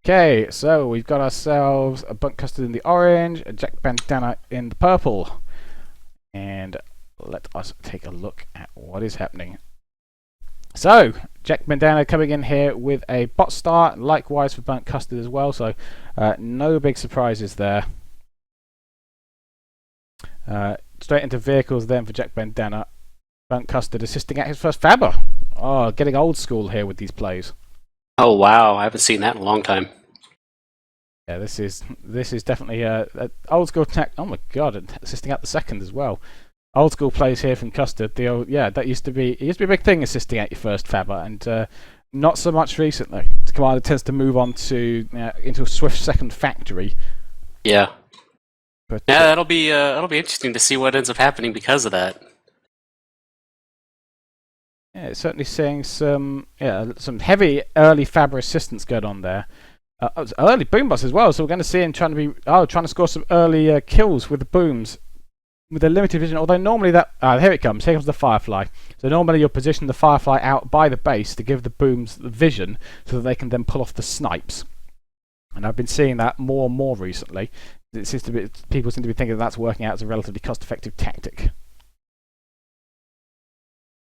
Okay, so we've got ourselves a Bunk Custard in the orange, a Jack Bandana in the purple. And let us take a look at what is happening. So, Jack Bandana coming in here with a bot start, likewise for Bunk Custard as well, so no big surprises there. Straight into vehicles then for Jack Bandana. Bunk Custard assisting at his first Faber. Oh, getting old school here with these plays. Oh wow, I haven't seen that in a long time. Yeah, this is definitely a old school tech. Oh my god, assisting at the second as well. Old school plays here from Custard. The old, yeah, that used to be a big thing, assisting at your first Faber, and not so much recently. Commander tends to move on to into a swift second factory. Yeah, But yeah, that'll be interesting to see what ends up happening because of that. yeah, it's certainly seeing some heavy early Faber assistance going on there. Early boom boss as well, so we're going to see him trying to score some early kills with the booms with a limited vision. Although normally that here comes the Firefly. So normally you'll position the Firefly out by the base to give the booms the vision, so that they can then pull off the snipes. And I've been seeing that more and more recently. It seems to be people seem to be thinking that's working out as a relatively cost-effective tactic.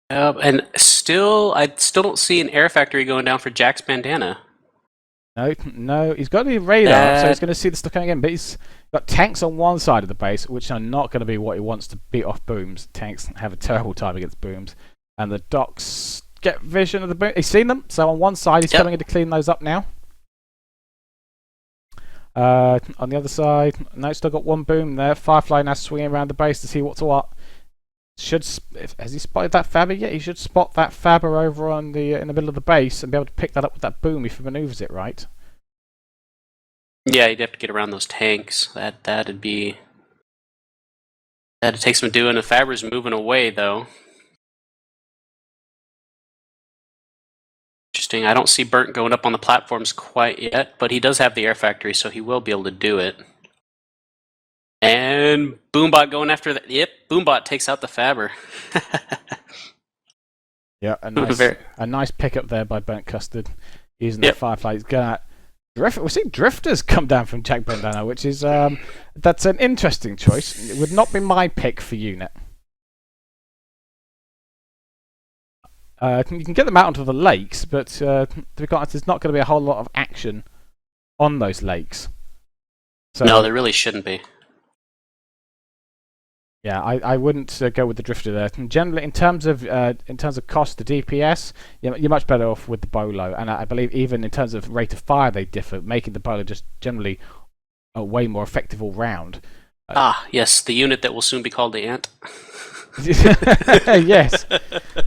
And I still don't see an air factory going down for Jack's bandana. No, he's got the radar, so he's going to see the stuff coming in. But he's got tanks on one side of the base, which are not going to be what he wants to beat off booms. Tanks have a terrible time against booms, and the docks get vision of the boom. He's seen them, so on one side he's coming in to clean those up now. On the other side, no, still got one boom there. Firefly now swinging around the base to see what's what. Has he spotted that Faber yet? He should spot that Faber over on the in the middle of the base and be able to pick that up with that boom if he maneuvers it right. Yeah, you'd have to get around those tanks. That'd take some doing. The Faber's moving away though. Interesting. I don't see Burnt going up on the platforms quite yet, but he does have the air factory, so he will be able to do it. And Boombot going after that. Yep, Boombot takes out the Faber. Yeah, a nice pickup there by Burnt Custard using the Firefly. He's gonna we're seeing drifters come down from Jack Bandana, which is that's an interesting choice. It would not be my pick for unit. You can get them out onto the lakes, but to be honest, there's not going to be a whole lot of action on those lakes. So, no, there really shouldn't be. Yeah, I wouldn't go with the drifter there. Generally, in terms of cost to DPS, you're much better off with the bolo, and I believe even in terms of rate of fire they differ, making the bolo just generally a way more effective all round. Yes, the unit that will soon be called the Ant. Yes,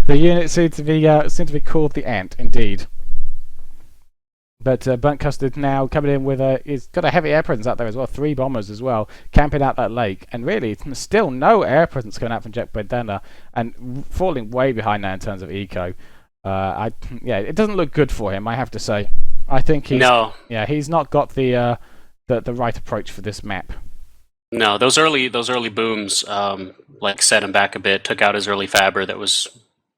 the unit seems to be called the Ant, indeed. But Burnt Custard now coming in with he's got a heavy air presence out there as well, 3 bombers as well, camping out that lake, and really still no air presence going out from Jack Bandana, and falling way behind now in terms of eco. It doesn't look good for him, I have to say. I think he's not got the right approach for this map. No, those early booms set him back a bit, took out his early Faber that was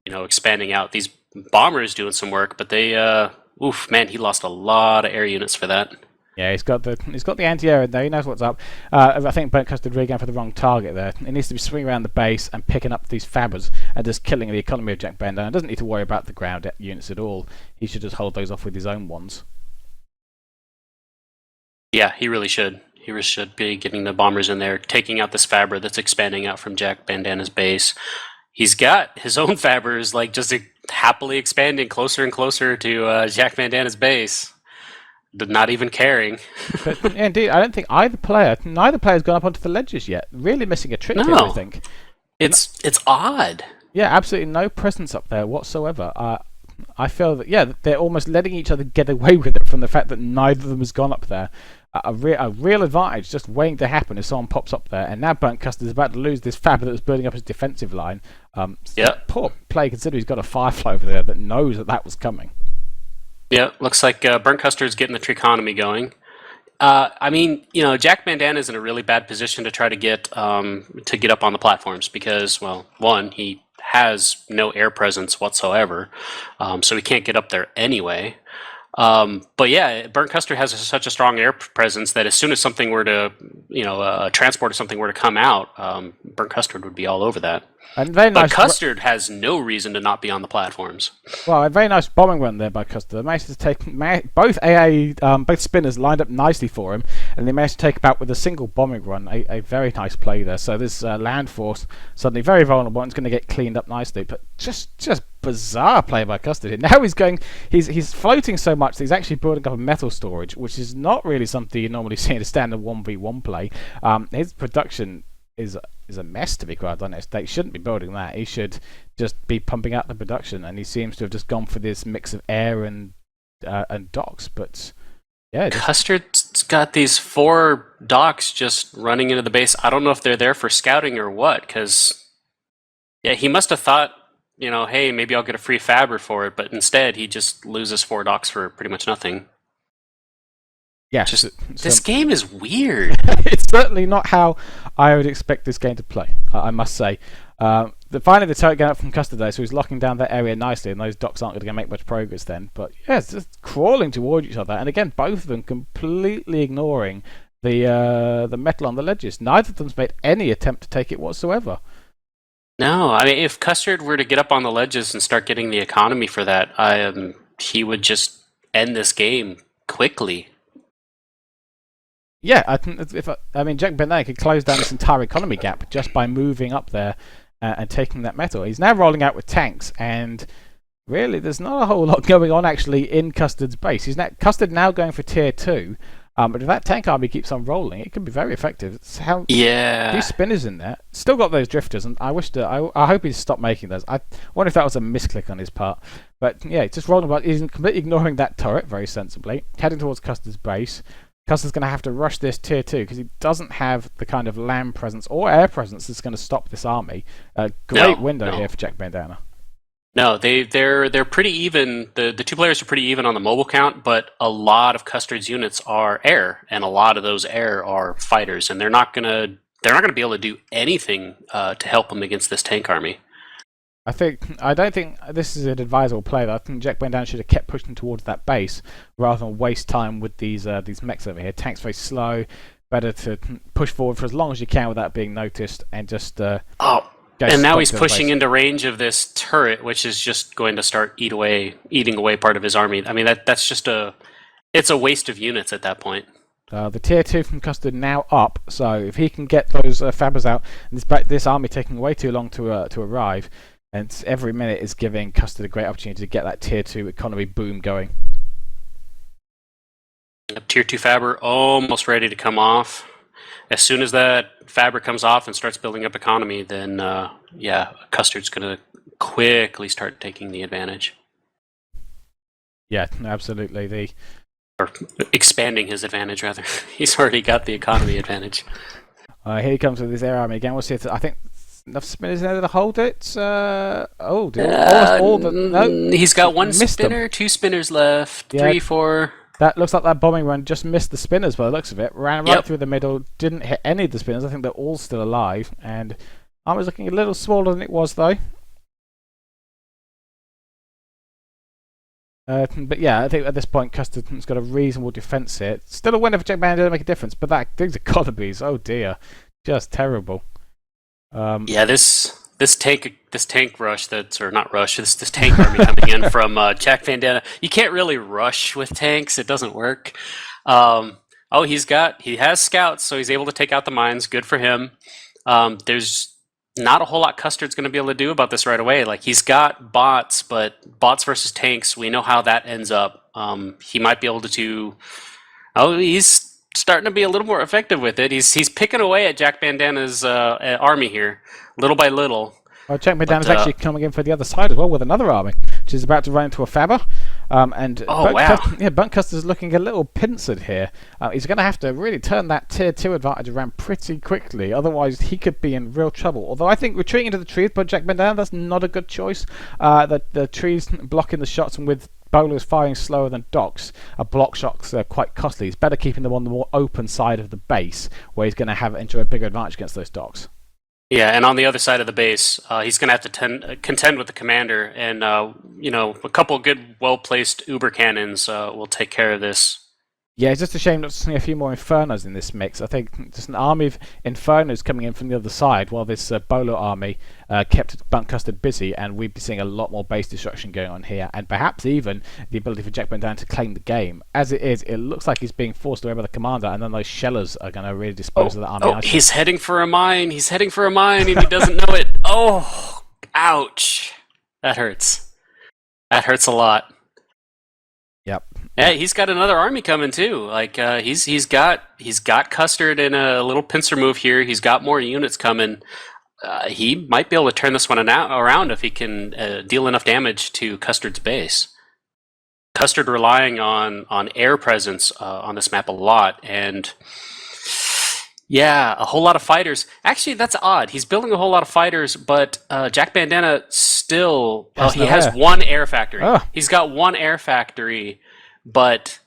expanding out. These bombers doing some work, but they oof, man, he lost a lot of air units for that. Yeah, he's got the anti-air in there. He knows what's up. I think Burnt Custard really going for the wrong target there. He needs to be swinging around the base and picking up these Fabers and just killing the economy of Jack Bandana. Doesn't need to worry about the ground units at all. He should just hold those off with his own ones. Yeah, he really should. He really should be getting the bombers in there, taking out this Faber that's expanding out from Jack Bandana's base. He's got his own Fabers just happily expanding closer and closer to Jack Bandana's base, not even caring. But indeed, I don't think neither player's gone up onto the ledges yet. Really missing a trick here, I think. It's odd. Yeah, absolutely no presence up there whatsoever. I feel that they're almost letting each other get away with it from the fact that neither of them has gone up there. A real advantage just waiting to happen if someone pops up there. And now Burnt Custard is about to lose this Faber that was building up his defensive line. Poor play, considering he's got a Firefly over there that knows that was coming. Yeah, looks like Burnt Custard's getting the trichotomy going. Jack Bandana's in a really bad position to try to get up on the platforms because, well, one, he has no air presence whatsoever, so he can't get up there anyway. But yeah, Burnt Custard has such a strong air presence that as soon as something were to, transport or something were to come out, Burnt Custard would be all over that. And very But nice. Custard has no reason to not be on the platforms. Well, a very nice bombing run there by Custer. They managed to take both both spinners lined up nicely for him, and they managed to take him out with a single bombing run. A very nice play there. So this land force suddenly very vulnerable and it's going to get cleaned up nicely. But just bizarre play by Custer here. Now he's floating so much that he's actually building up a metal storage, which is not really something you normally see in a standard 1v1 play. His production is a mess, to be quite honest. They shouldn't be building that. He should just be pumping out the production, and he seems to have just gone for this mix of air and docks. But yeah, Custard's got these 4 docks just running into the base. I don't know if they're there for scouting or what, because yeah, he must have thought, hey, maybe I'll get a free fabber for it, but instead he just loses 4 docks for pretty much nothing. yeah, This game is weird. it's certainly not how I would expect this game to play. I must say. Finally, the turret going up from Custard there, so he's locking down that area nicely, and those docks aren't going to make much progress then. But yeah, it's just crawling towards each other, and again, both of them completely ignoring the metal on the ledges. Neither of them's made any attempt to take it whatsoever. No, I mean, if Custard were to get up on the ledges and start getting the economy for that, he would just end this game quickly. Yeah, I think Jack Bandana could close down this entire economy gap just by moving up there and taking that metal. He's now rolling out with tanks, and really, there's not a whole lot going on actually in Custard's base. Custard now going for tier 2, but if that tank army keeps on rolling, it could be very effective. It's how these spinners in there still got those drifters, and I hope he's stopped making those. I wonder if that was a misclick on his part, but yeah, just rolling about. He's completely ignoring that turret very sensibly, heading towards Custard's base. Custard's going to have to rush this tier 2 because he doesn't have the kind of land presence or air presence that's going to stop this army. Great window here for Jack Bandana. No, they're pretty even. The 2 players are pretty even on the mobile count, but a lot of Custard's units are air, and a lot of those air are fighters, and they're not gonna be able to do anything to help them against this tank army. I don't think this is an advisable play. I think Jack Bandana should have kept pushing towards that base rather than waste time with these mechs over here. Tank's very slow. Better to push forward for as long as you can without being noticed and just. And now he's pushing into range of this turret, which is just going to start eating away part of his army. I mean, that's just it's a waste of units at that point. The tier 2 from Custard now up, so if he can get those fabbers out, and this army taking way too long to arrive. And every minute is giving Custard a great opportunity to get that tier 2 economy boom going. Tier 2 Fabber almost ready to come off. As soon as that Fabber comes off and starts building up economy, then Custard's going to quickly start taking the advantage. Yeah, absolutely. Or expanding his advantage, rather. He's already got the economy advantage. Here he comes with his air army again. We'll see if I think enough spinners in there to hold it. Almost all the. No, he's got 1 spinner, 2 spinners left, 3, 4. That looks like that bombing run just missed the spinners by the looks of it. Ran right through the middle, didn't hit any of the spinners. I think they're all still alive. And armor's looking a little smaller than it was, though. But yeah, I think at this point, Custard's got a reasonable defense here. Still a winner for Jack Bandana, doesn't make a difference. But these economies, oh dear, just terrible. This tank rush this tank army coming in from Jack Bandana. You can't really rush with tanks; it doesn't work. He has scouts, so he's able to take out the mines. Good for him. There's not a whole lot Custard's going to be able to do about this right away. Like, he's got bots, but bots versus tanks, we know how that ends up. He might be able to. He's starting to be a little more effective with it. He's picking away at Jack Bandana's army here, little by little. Well, Jack Bandana's actually coming in for the other side as well with another army, which is about to run into a Fabber. Burnt Custard's looking a little pincered here. He's going to have to really turn that tier 2 advantage around pretty quickly, otherwise he could be in real trouble. Although I think retreating into the trees by Jack Bandana, that's not a good choice. The trees blocking the shots, and with bowlers firing slower than docks, block shots are quite costly. It's better keeping them on the more open side of the base, where he's going to enjoy a bigger advantage against those docks. Yeah, and on the other side of the base, he's going to have to contend with the commander, and a couple good, well-placed Uber cannons will take care of this. Yeah, it's just a shame not to see a few more Infernos in this mix. I think just an army of Infernos coming in from the other side, while this Bolo army kept Bunk Custard busy, and we'd be seeing a lot more base destruction going on here, and perhaps even the ability for Jack Bandana to claim the game. As it is, it looks like he's being forced away by the commander, and then those shellers are going to really dispose of that army. Oh, he's heading for a mine. He's heading for a mine, and he doesn't know it. Oh, ouch. That hurts. That hurts a lot. Yep. Yeah, he's got another army coming too. Like he's got Custard in a little pincer move here. He's got more units coming. He might be able to turn this one around if he can deal enough damage to Custard's base. Custard relying on air presence on this map a lot, and yeah, a whole lot of fighters. Actually, that's odd. He's building a whole lot of fighters, but Jack Bandana still he has one air factory. Oh. He's got one air factory, but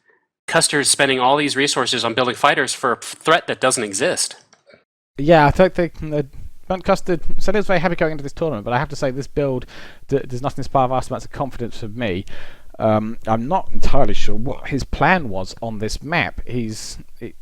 Custard's spending all these resources on building fighters for a threat that doesn't exist. Yeah, I think Bunk Custard said he was very happy going into this tournament, but I have to say this build does not inspire vast amounts of confidence for me. I'm not entirely sure what his plan was on this map. He's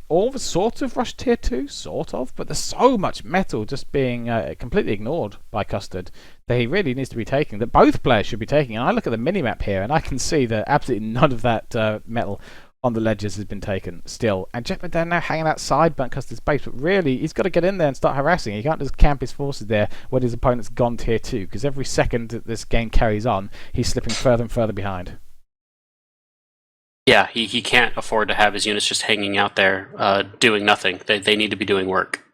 all of a sort of rushed tier 2, sort of, but there's so much metal just being completely ignored by Custard that he really needs to be taking, that both players should be taking. And I look at the minimap here and I can see that absolutely none of that metal on the ledges has been taken still. And Jack Bandana now hanging outside Bunk Custard's base, but really he's got to get in there and start harassing. He can't just camp his forces there when his opponent's gone tier 2, because every second that this game carries on, he's slipping further and further behind. Yeah, he can't afford to have his units just hanging out there doing nothing. They need to be doing work,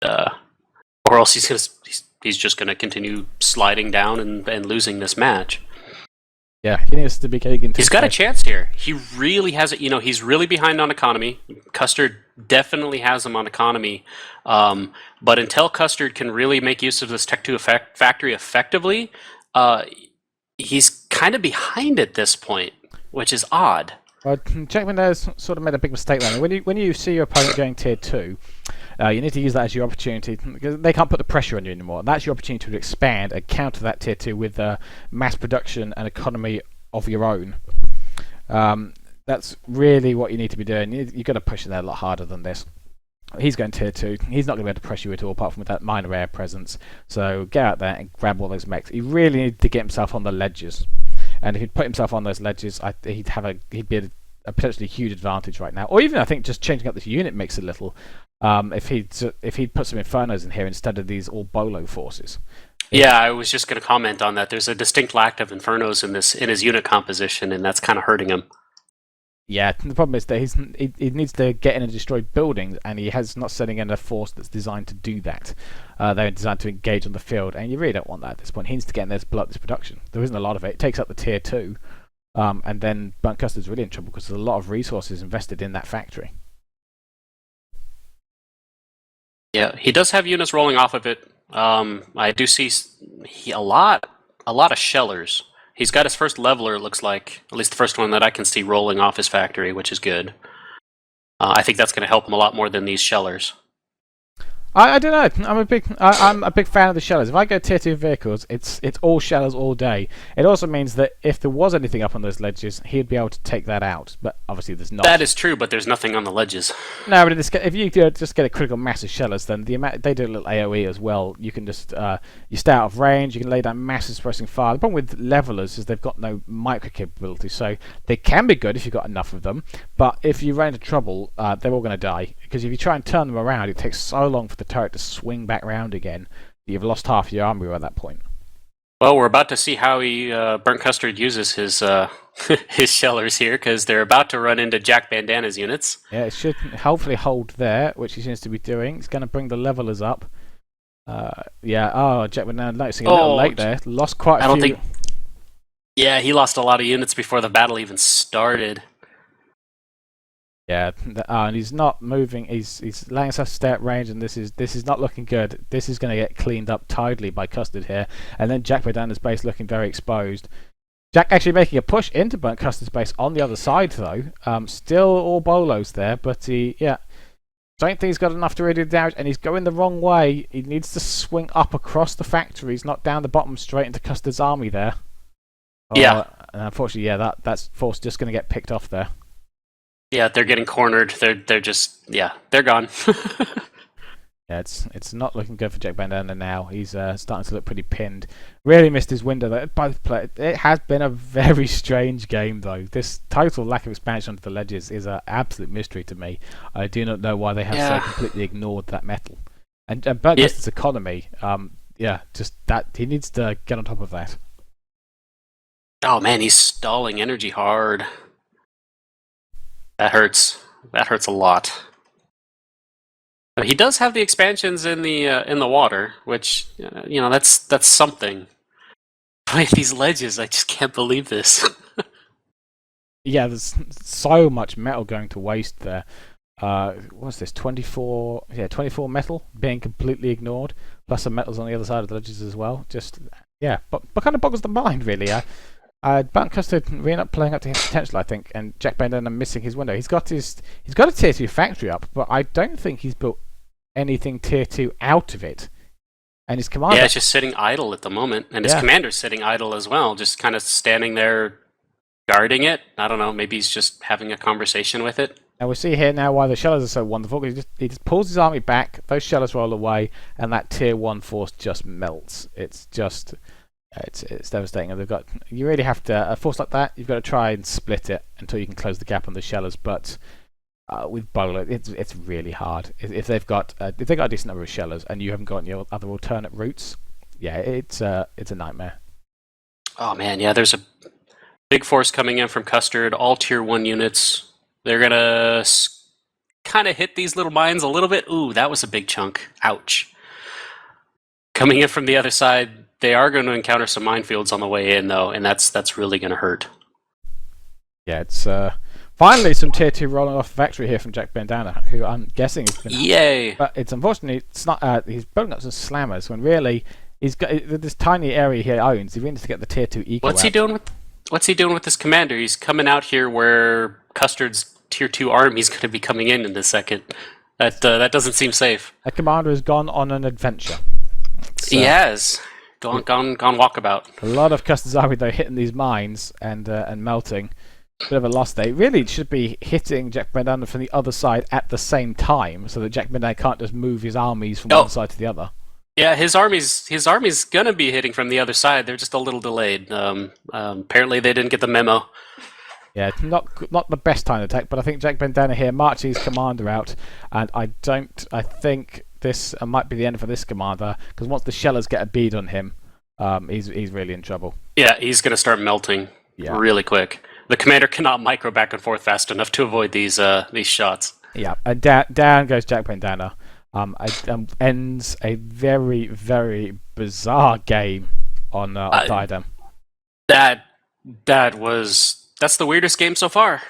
or else he's just going to continue sliding down and losing this match. Yeah, he needs to be getting into. He's got a chance here. He really has it. He's really behind on economy. Custard definitely has him on economy, but until Custard can really make use of this Tech 2 factory effectively, he's kind of behind at this point, which is odd. Well, Jack Bandana's sort of made a big mistake there. When you see your opponent going tier 2, you need to use that as your opportunity, because they can't put the pressure on you anymore. That's your opportunity to expand and counter that tier 2 with mass production and economy of your own. That's really what you need to be doing. You've got to push in there a lot harder than this. He's going tier 2. He's not going to be able to pressure you at all, apart from with that minor air presence. So get out there and grab all those mechs. He really needs to get himself on the ledges. And if he'd put himself on those ledges, he'd be a potentially huge advantage right now. Or even, I think, just changing up this unit mix a little. If he'd put some Infernos in here instead of these all Bolo forces. Yeah, I was just going to comment on that. There's a distinct lack of Infernos in his unit composition, and that's kind of hurting him. Yeah, the problem is that he needs to get in and destroy buildings, and he has not setting in a force that's designed to do that. They're designed to engage on the field, and you really don't want that at this point. He needs to get in there to blow up this production. There isn't a lot of it. It takes up the tier 2, and then Bunk Custard's really in trouble because there's a lot of resources invested in that factory. Yeah, he does have units rolling off of it. I do see a lot of shellers. He's got his first leveler, it looks like. At least the first one that I can see rolling off his factory, which is good. I think that's going to help him a lot more than these shellers. I don't know. I'm a big fan of the shellers. If I go tier 2 vehicles, it's all shellers all day. It also means that if there was anything up on those ledges, he'd be able to take that out. But obviously, there's not. That is true, but there's nothing on the ledges. No, but if you just get a critical mass of shellers, then they do a little AOE as well. You can just you stay out of range. You can lay down massive suppressing fire. The problem with levelers is they've got no micro capability, so they can be good if you've got enough of them. But if you run into trouble, they're all going to die, because if you try and turn them around, it takes so long for the turret to swing back round again. You've lost half your army at that point. Well, we're about to see how Burnt Custard uses his his shellers here, because they're about to run into Jack Bandana's units. Yeah, it should hopefully hold there, which he seems to be doing. It's going to bring the levelers up. Yeah, Jack Bandana noticing a little late there. Lost quite a few. Yeah, he lost a lot of units before the battle even started. Yeah, and he's not moving. He's letting himself stay at range, and this is not looking good. This is going to get cleaned up tidily by Custard here, and then Jack Bandana's base looking very exposed. Jack actually making a push into Burnt Custard's base on the other side though. Still all Bolos there, but Don't think he's got enough to really damage, and he's going the wrong way. He needs to swing up across the factories, not down the bottom straight into Custard's army there. Yeah. And unfortunately, yeah, that's force just going to get picked off there. Yeah, they're getting cornered. They're just they're gone. Yeah, it's not looking good for Jack Bandana now. He's starting to look pretty pinned. Really missed his window though. Both play. It has been a very strange game though. This total lack of expansion onto the ledges is an absolute mystery to me. I do not know why they have so completely ignored that metal. And Burntcaster's economy, just that he needs to get on top of that. Oh man, he's stalling energy hard. That hurts. That hurts a lot. But he does have the expansions in the water, which that's something. But these ledges, I just can't believe this. Yeah, there's so much metal going to waste there. What's this? 24 metal being completely ignored, plus some metals on the other side of the ledges as well. Just but kind of boggles the mind really. Buntcaster really not playing up to his potential, I think, and Jack Bandana missing his window. He's got a tier 2 factory up, but I don't think he's built anything tier 2 out of it. And his commander, it's just sitting idle at the moment, and his commander's sitting idle as well, just kind of standing there guarding it. I don't know, maybe he's just having a conversation with it. And we see here now why the shellers are so wonderful. He just pulls his army back, those shellers roll away, and that tier 1 force just melts. It's just it's devastating. And you really have to a force like that. You've got to try and split it until you can close the gap on the shellers. But with Bolo, it's really hard. If they've got a decent number of shellers and you haven't got any other alternate routes, it's a nightmare. Oh man, there's a big force coming in from Custard, all tier 1 units. They're gonna kind of hit these little mines a little bit. Ooh, that was a big chunk. Ouch. Coming in from the other side, they are going to encounter some minefields on the way in, though, and that's really going to hurt. Yeah, it's finally some tier 2 rolling off the factory here from Jack Bandana, who I'm guessing is going to... Yay! But it's unfortunately, it's not. He's building up some slammers when really he's got this tiny area he owns. He really needs to get the tier 2 eco. What's he doing with this commander? He's coming out here where Custard's tier 2 army is going to be coming in a second. That doesn't seem safe. A commander has gone on an adventure. He has. Gone walkabout. A lot of Custard's army though hitting these mines and melting. Bit of a loss there. Really should be hitting Jack Bandana from the other side at the same time, so that Jack Bandana can't just move his armies from one side to the other. Yeah, his army's gonna be hitting from the other side. They're just a little delayed. Apparently they didn't get the memo. Yeah, not the best time to attack, but I think Jack Bandana here marches his commander out, and I think this might be the end for this commander, because once the shellers get a bead on him, he's really in trouble. Yeah, he's going to start melting really quick. The commander cannot micro back and forth fast enough to avoid these shots. Yeah, and down goes Jack Bandana. Ends a very, very bizarre game on Diadem. That's the weirdest game so far.